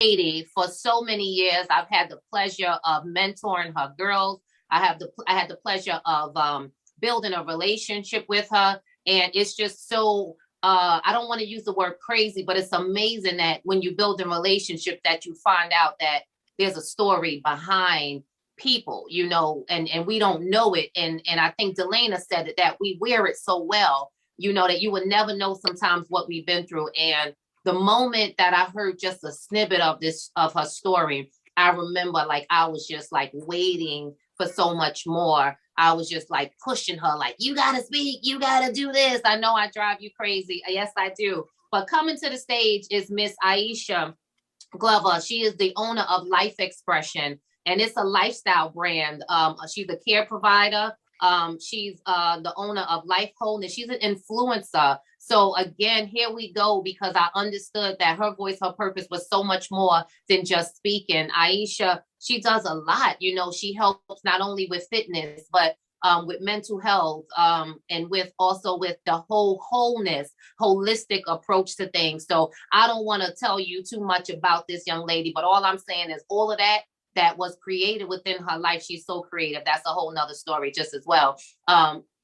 lady for so many years. I've had the pleasure of mentoring her girls. I had the pleasure of building a relationship with her, and it's just so. I don't want to use the word crazy, but it's amazing that when you build a relationship, that you find out that there's a story behind people, and we don't know it. And I think Delana said it, that we wear it so well, that you would never know sometimes what we've been through. And the moment that I heard just a snippet of her story, I remember like I was just like waiting for so much more. I was just like pushing her, like, you gotta speak, you gotta do this. I know I drive you crazy. Yes, I do. But coming to the stage is Miss Aisha Glover. She is the owner of Life Expression, and it's a lifestyle brand. She's a care provider. She's the owner of Life Wholeness. She's an influencer. So again, here we go, because I understood that her voice, her purpose was so much more than just speaking. Aisha, she does a lot. She helps not only with fitness, but with mental health, and with the whole wholeness, holistic approach to things. So I don't want to tell you too much about this young lady, but all I'm saying is all of that was created within her life. She's so creative. That's a whole nother story just as well.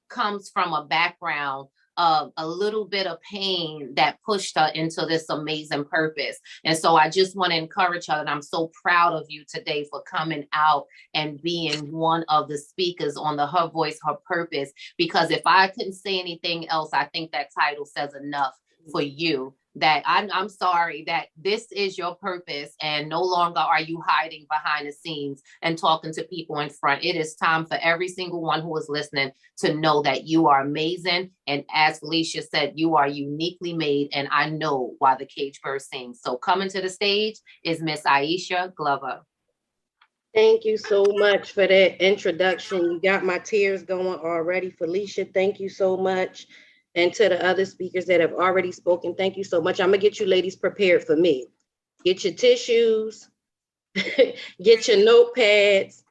Comes from a background of a little bit of pain that pushed her into this amazing purpose. And so I just want to encourage her, and I'm so proud of you today for coming out and being one of the speakers on the Her Voice, Her Purpose. Because if I couldn't say anything else, I think that title says enough for you. That I'm sorry that this is your purpose, and no longer are you hiding behind the scenes and talking to people in front. It is time for every single one who is listening to know that you are amazing. And as Felicia said, you are uniquely made. And I know why the cage bird sings. So coming to the stage is Miss Aisha Glover. Thank you so much for that introduction. You got my tears going already. Felicia, thank you so much. And to the other speakers that have already spoken, thank you so much. I'm going to get you ladies prepared for me. Get your tissues, get your notepads,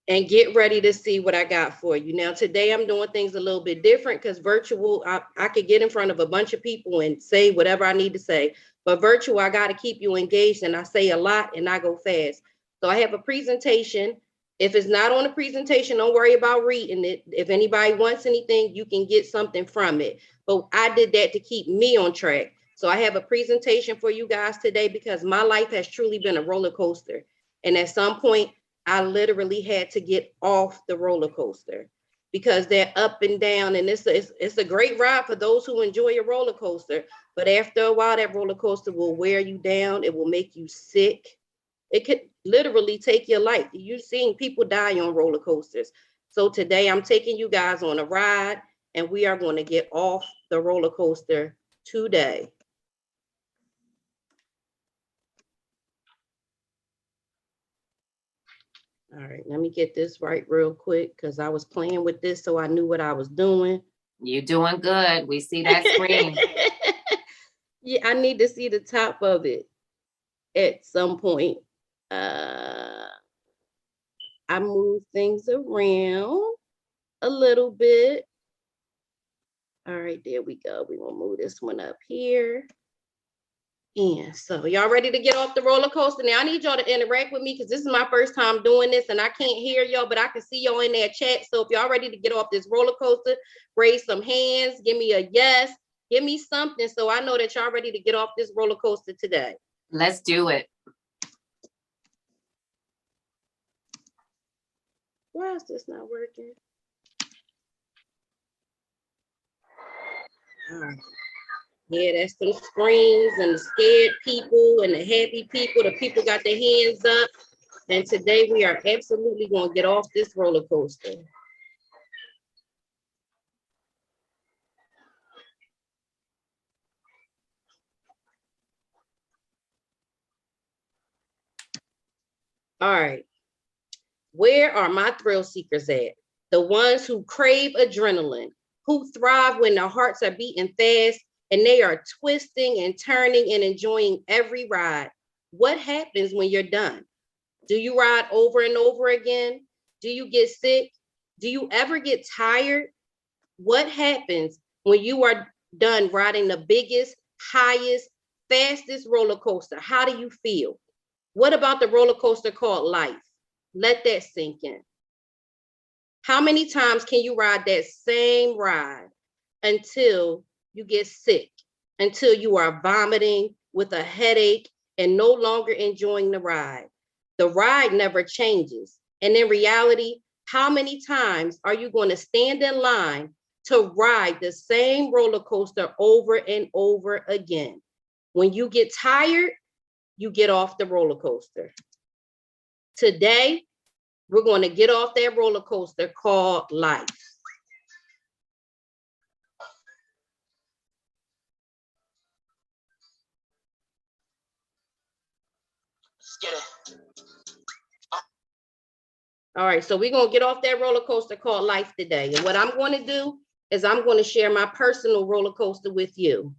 and get ready to see what I got for you. Now, today I'm doing things a little bit different because virtual, I could get in front of a bunch of people and say whatever I need to say. But virtual, I got to keep you engaged, and I say a lot and I go fast. So I have a presentation. If it's not on the presentation, don't worry about reading it. If anybody wants anything, you can get something from it. But I did that to keep me on track. So I have a presentation for you guys today because my life has truly been a roller coaster. And at some point, I literally had to get off the roller coaster because they're up and down. And it's a great ride for those who enjoy a roller coaster. But after a while, that roller coaster will wear you down. It will make you sick. It could literally take your life. You've seen people die on roller coasters. So today I'm taking you guys on a ride, and we are going to get off the roller coaster today. All right, let me get this right real quick because I was playing with this so I knew what I was doing. You're doing good. We see that screen. Yeah, I need to see the top of it at some point. I move things around a little bit. All right, there we go. We're gonna move this one up here. And so y'all ready to get off the roller coaster? Now I need y'all to interact with me because this is my first time doing this and I can't hear y'all, but I can see y'all in that chat. So if y'all ready to get off this roller coaster, raise some hands, give me a yes, give me something so I know that y'all ready to get off this roller coaster today. Let's do it. Why is this not working? All right. Yeah, that's some screams and the scared people and the happy people. The people got their hands up. And today we are absolutely going to get off this roller coaster. All right. Where are my thrill seekers at? The ones who crave adrenaline, who thrive when their hearts are beating fast and they are twisting and turning and enjoying every ride. What happens when you're done? Do you ride over and over again? Do you get sick? Do you ever get tired? What happens when you are done riding the biggest, highest, fastest roller coaster? How do you feel? What about the roller coaster called life? Let that sink in. How many times can you ride that same ride until you get sick, until you are vomiting with a headache and no longer enjoying the ride? The ride never changes. And in reality, how many times are you going to stand in line to ride the same roller coaster over and over again? When you get tired, you get off the roller coaster. Today, we're going to get off that roller coaster called life. Let's get it. All right, so we're going to get off that roller coaster called life today. And what I'm going to do is I'm going to share my personal roller coaster with you.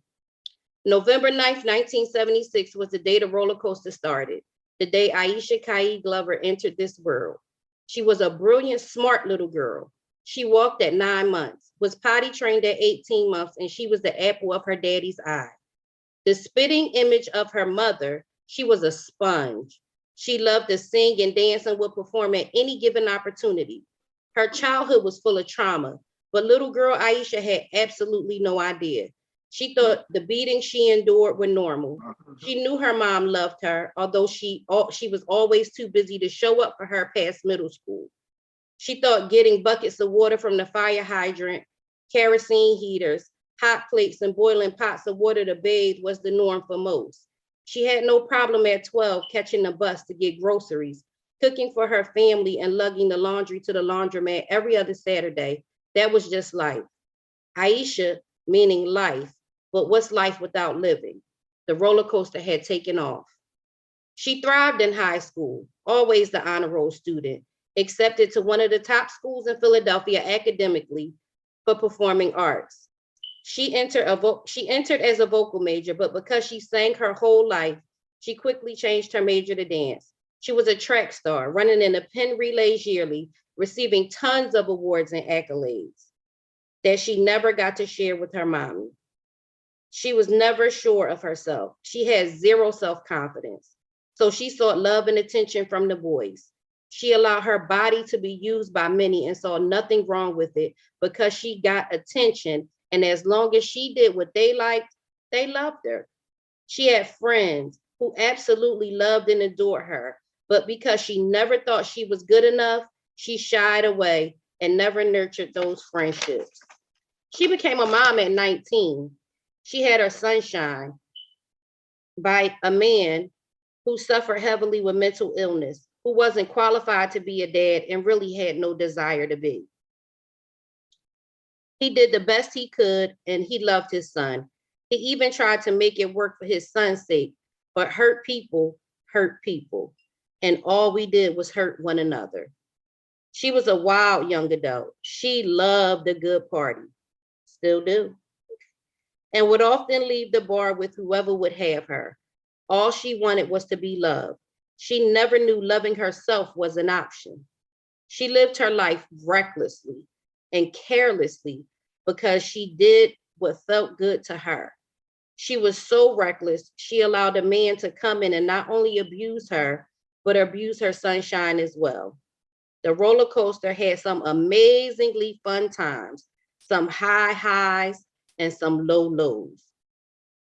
November 9th, 1976 was the day the roller coaster started, the day Aisha Kai Glover entered this world. She was a brilliant, smart little girl. She walked at 9 months, was potty trained at 18 months, and she was the apple of her daddy's eye. The spitting image of her mother, she was a sponge. She loved to sing and dance and would perform at any given opportunity. Her childhood was full of trauma, but little girl Aisha had absolutely no idea. She thought the beatings she endured were normal. She knew her mom loved her, although she was always too busy to show up for her past middle school. She thought getting buckets of water from the fire hydrant, kerosene heaters, hot plates, and boiling pots of water to bathe was the norm for most. She had no problem at 12 catching the bus to get groceries, cooking for her family, and lugging the laundry to the laundromat every other Saturday. That was just life. Aisha, meaning life, but what's life without living? The roller coaster had taken off. She thrived in high school, always the honor roll student, accepted to one of the top schools in Philadelphia academically for performing arts. She entered as a vocal major, but because she sang her whole life, she quickly changed her major to dance. She was a track star, running in the Penn Relays yearly, receiving tons of awards and accolades that she never got to share with her mommy. She was never sure of herself. She had zero self-confidence. So she sought love and attention from the boys. She allowed her body to be used by many and saw nothing wrong with it because she got attention. And as long as she did what they liked, they loved her. She had friends who absolutely loved and adored her, but because she never thought she was good enough, she shied away and never nurtured those friendships. She became a mom at 19. She had her sunshine by a man who suffered heavily with mental illness, who wasn't qualified to be a dad and really had no desire to be. He did the best he could, and he loved his son. He even tried to make it work for his son's sake, but hurt people. And all we did was hurt one another. She was a wild young adult. She loved a good party, still do, and would often leave the bar with whoever would have her. All she wanted was to be loved. She never knew loving herself was an option. She lived her life recklessly and carelessly because she did what felt good to her. She was so reckless, she allowed a man to come in and not only abuse her, but abuse her sunshine as well. The roller coaster had some amazingly fun times, some high highs and some low lows.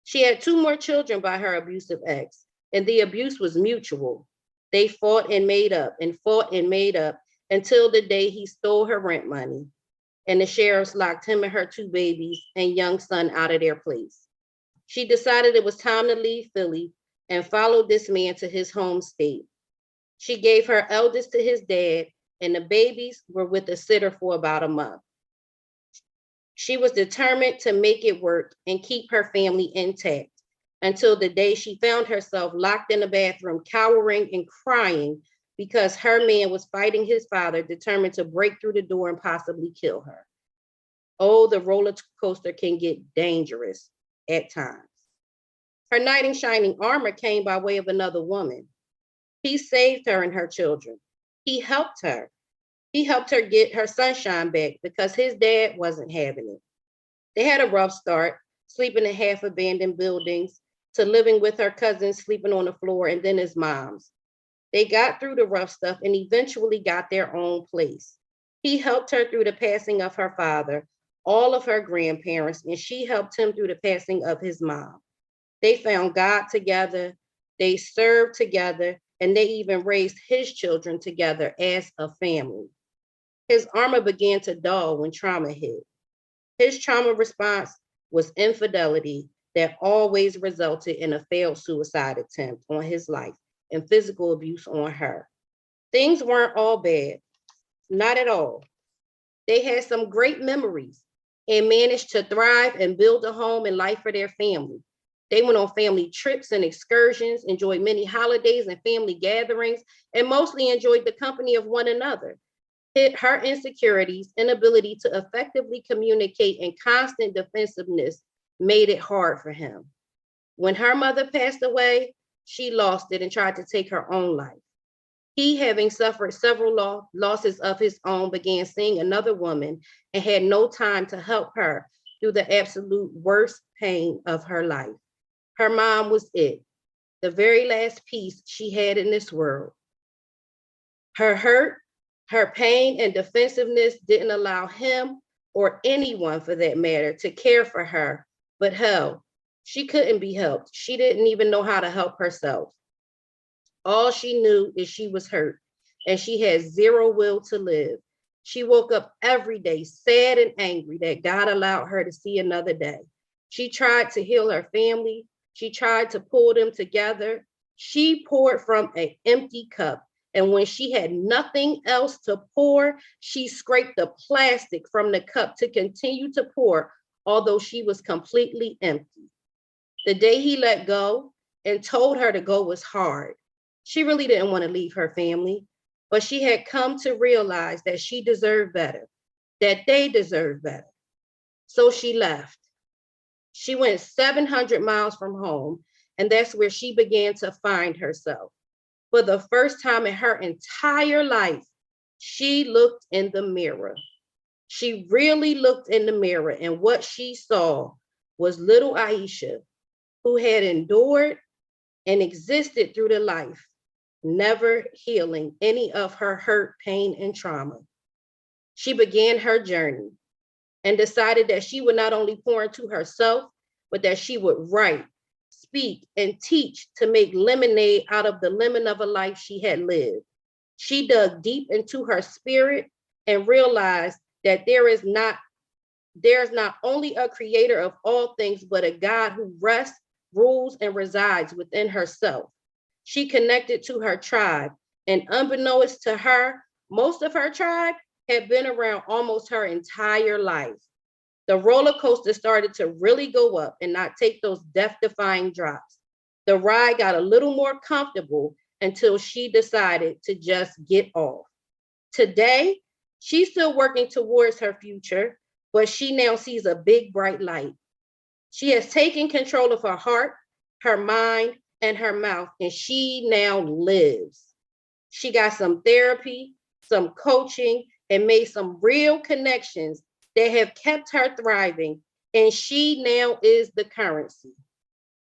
She had 2 more children by her abusive ex, and the abuse was mutual. They fought and made up and fought and made up until the day he stole her rent money, and the sheriffs locked him and her 2 babies and young son out of their place. She decided it was time to leave Philly and followed this man to his home state. She gave her eldest to his dad, and the babies were with a sitter for about a month. She was determined to make it work and keep her family intact until the day she found herself locked in the bathroom, cowering and crying because her man was fighting his father, determined to break through the door and possibly kill her. Oh, the roller coaster can get dangerous at times. Her knight in shining armor came by way of another woman. He saved her and her children. He helped her. He helped her get her sunshine back because his dad wasn't having it. They had a rough start, sleeping in half abandoned buildings, to living with her cousins, sleeping on the floor, and then his mom's. They got through the rough stuff and eventually got their own place. He helped her through the passing of her father, all of her grandparents, and she helped him through the passing of his mom. They found God together, they served together, and they even raised his children together as a family. His armor began to dull when trauma hit. His trauma response was infidelity that always resulted in a failed suicide attempt on his life and physical abuse on her. Things weren't all bad, not at all. They had some great memories and managed to thrive and build a home and life for their family. They went on family trips and excursions, enjoyed many holidays and family gatherings, and mostly enjoyed the company of one another. Her insecurities, inability to effectively communicate, and constant defensiveness made it hard for him. When her mother passed away, she lost it and tried to take her own life. He, having suffered several losses of his own, began seeing another woman and had no time to help her through the absolute worst pain of her life. Her mom was it, the very last piece she had in this world. Her hurt, her pain, and defensiveness didn't allow him, or anyone for that matter, to care for her. But hell, she couldn't be helped. She didn't even know how to help herself. All she knew is she was hurt and she had zero will to live. She woke up every day sad and angry that God allowed her to see another day. She tried to heal her family. She tried to pull them together. She poured from an empty cup. And when she had nothing else to pour, she scraped the plastic from the cup to continue to pour, although she was completely empty. The day he let go and told her to go was hard. She really didn't want to leave her family, but she had come to realize that she deserved better, that they deserved better. So she left. She went 700 miles from home, and that's where she began to find herself. For the first time in her entire life, she looked in the mirror. She really looked in the mirror, and what she saw was little Aisha, who had endured and existed through the life, never healing any of her hurt, pain, and trauma. She began her journey and decided that she would not only pour into herself, but that she would write, speak, and teach to make lemonade out of the lemon of a life she had lived. She dug deep into her spirit and realized that there's not only a creator of all things, but a God who rests, rules, and resides within herself. She connected to her tribe, and unbeknownst to her, most of her tribe had been around almost her entire life. The roller coaster started to really go up and not take those death-defying drops. The ride got a little more comfortable until she decided to just get off. Today, she's still working towards her future, but she now sees a big bright light. She has taken control of her heart, her mind, and her mouth, and she now lives. She got some therapy, some coaching, and made some real connections that have kept her thriving, and she now is the currency.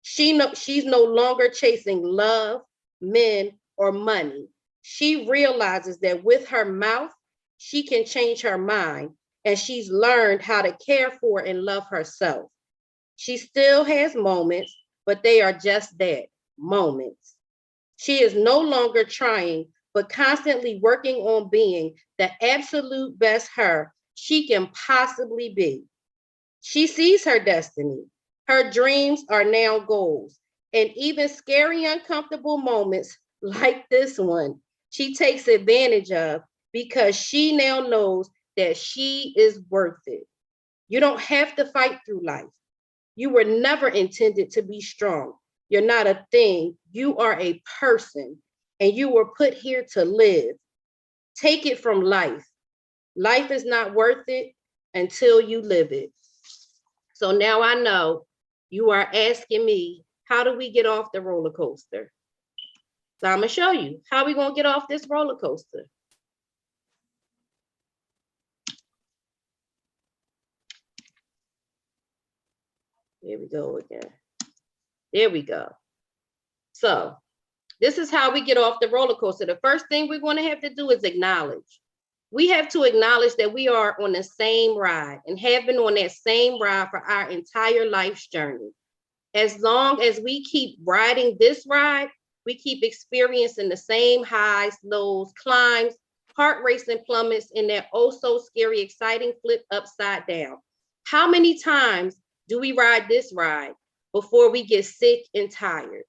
She's no longer chasing love, men, or money. She realizes that with her mouth, she can change her mind, and she's learned how to care for and love herself. She still has moments, but they are just that, moments. She is no longer trying, but constantly working on being the absolute best her she can possibly be. She sees her destiny. Her dreams are now goals. And even scary, uncomfortable moments like this one, she takes advantage of because she now knows that she is worth it. You don't have to fight through life. You were never intended to be strong. You're not a thing. You are a person, and you were put here to live. Take it from life. Life is not worth it until you live it. So now I know you are asking me, how do we get off the roller coaster? So I'm going to show you how we going to get off this roller coaster. Here we go again. There we go. So This is how we get off the roller coaster. The first thing we're going to have to do is acknowledge. We have to acknowledge that we are on the same ride and have been on that same ride for our entire life's journey. As long as we keep riding this ride, we keep experiencing the same highs, lows, climbs, heart racing plummets, and that oh so scary, exciting flip upside down. How many times do we ride this ride before we get sick and tired?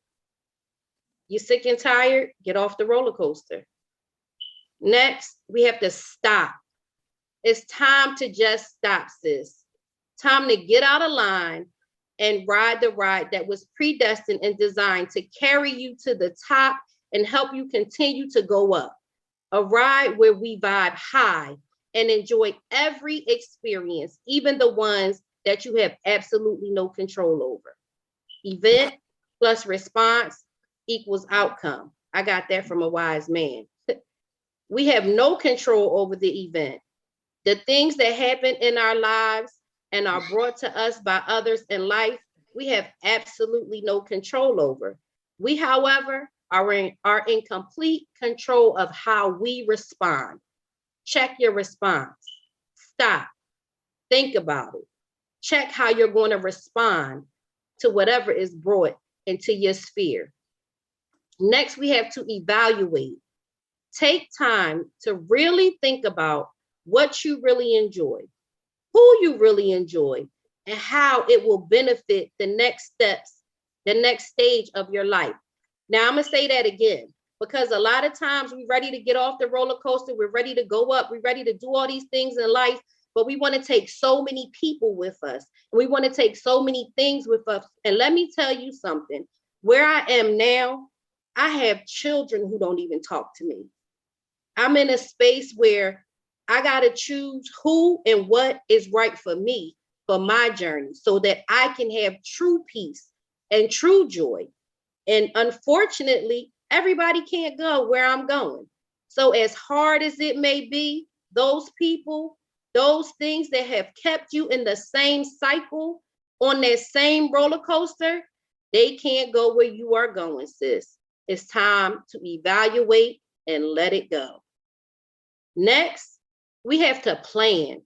You're sick and tired? Get off the roller coaster. Next, we have to stop. It's time to just stop, sis. Time to get out of line and ride the ride that was predestined and designed to carry you to the top and help you continue to go up. A ride where we vibe high and enjoy every experience, even the ones that you have absolutely no control over. Event plus response equals outcome. I got that from a wise man. We have no control over the event. The things that happen in our lives and are brought to us by others in life, we have absolutely no control over. We, however, are in complete control of how we respond. Check your response. Stop. Think about it. Check how you're going to respond to whatever is brought into your sphere. Next, we have to evaluate. Take time to really think about what you really enjoy, who you really enjoy, and how it will benefit the next steps, the next stage of your life. Now, I'm going to say that again, because a lot of times we're ready to get off the roller coaster. We're ready to go up. We're ready to do all these things in life, but we want to take so many people with us. And we want to take so many things with us. And let me tell you something. Where I am now, I have children who don't even talk to me. I'm in a space where I got to choose who and what is right for me for my journey so that I can have true peace and true joy. And unfortunately, everybody can't go where I'm going. So as hard as it may be, those people, those things that have kept you in the same cycle on that same roller coaster, they can't go where you are going, sis. It's time to evaluate and let it go. Next, we have to plan.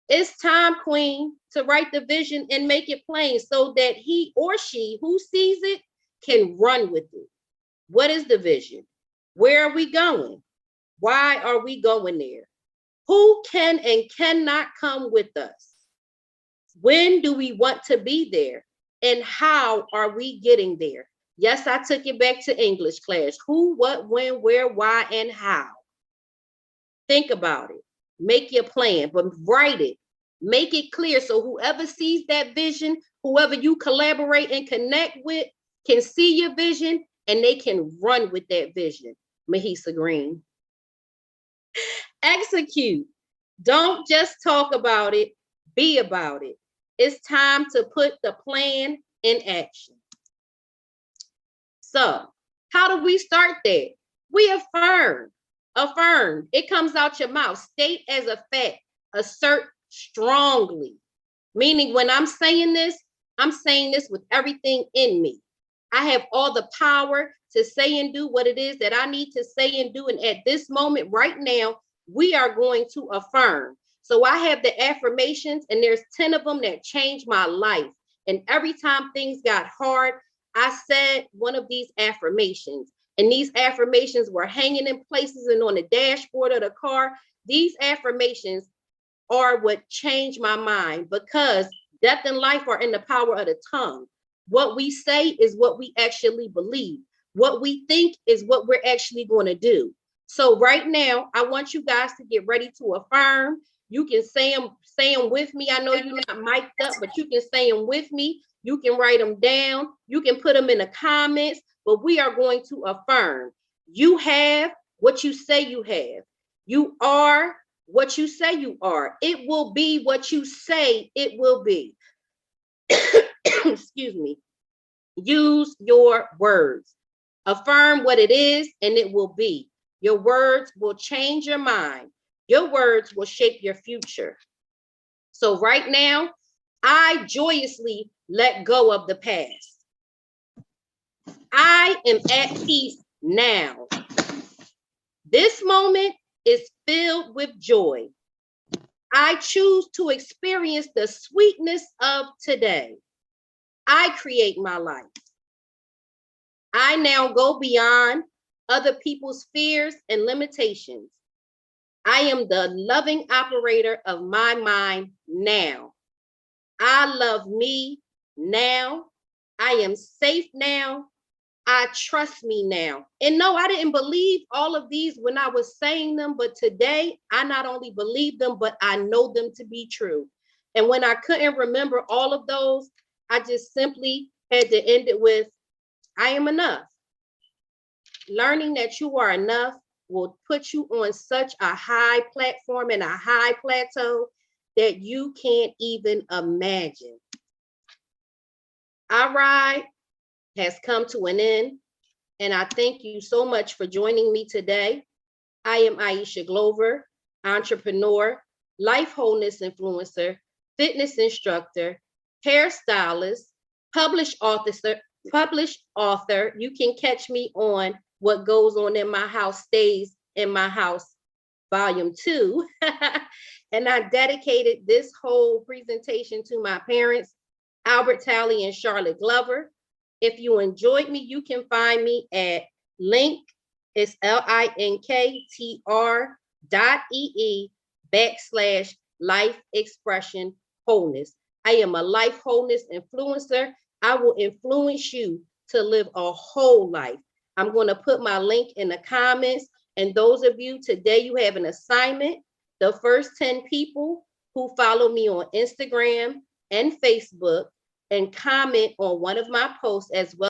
It's time, Queen, to write the vision and make it plain so that he or she who sees it can run with it. What is the vision? Where are we going? Why are we going there? Who can and cannot come with us? When do we want to be there? And how are we getting there? Yes, I took it back to English class. Who, what, when, where, why, and how. Think about it. Make your plan, but write it. Make it clear so whoever sees that vision, whoever you collaborate and connect with, can see your vision and they can run with that vision. Mahisa Green. Execute. Don't just talk about it, be about it. It's time to put the plan in action. So, how do we start that? We affirm. Affirm. It comes out your mouth. State as a fact. Assert strongly. Meaning when I'm saying this with everything in me. I have all the power to say and do what it is that I need to say and do. And at this moment right now, we are going to affirm. So I have the affirmations and there's 10 of them that changed my life. And every time things got hard, I said one of these affirmations. And these affirmations were hanging in places and on the dashboard of the car. These affirmations are what changed my mind because death and life are in the power of the tongue. What we say is what we actually believe. What we think is what we're actually going to do. So right now, I want you guys to get ready to affirm. You can say them with me. I know you're not mic'd up, but you can say them with me. You can write them down. You can put them in the comments, but we are going to affirm. You have what you say you have. You are what you say you are. It will be what you say it will be. Excuse me. Use your words. Affirm what it is and it will be. Your words will change your mind. Your words will shape your future. So right now, I joyously let go of the past. I am at peace now. This moment is filled with joy. I choose to experience the sweetness of today. I create my life. I now go beyond other people's fears and limitations. I am the loving operator of my mind now. I love me now. I am safe now. I trust me now. And no, I didn't believe all of these when I was saying them, but today I not only believe them, but I know them to be true. And when I couldn't remember all of those, I just simply had to end it with, I am enough. Learning that you are enough will put you on such a high platform and a high plateau that you can't even imagine. Our ride has come to an end, and I thank you so much for joining me today. I am Aisha Glover, entrepreneur, life wholeness influencer, fitness instructor, hairstylist, published author. You can catch me on What Goes On in My House Stays in My House, Volume 2. And I dedicated this whole presentation to my parents, Albert Talley and Charlotte Glover. If you enjoyed me, you can find me at link, it's linktr.ee/life expression wholeness. I am a life wholeness influencer. I will influence you to live a whole life. I'm going to put my link in the comments. And those of you, today you have an assignment. The first 10 people who follow me on Instagram and Facebook and comment on one of my posts as well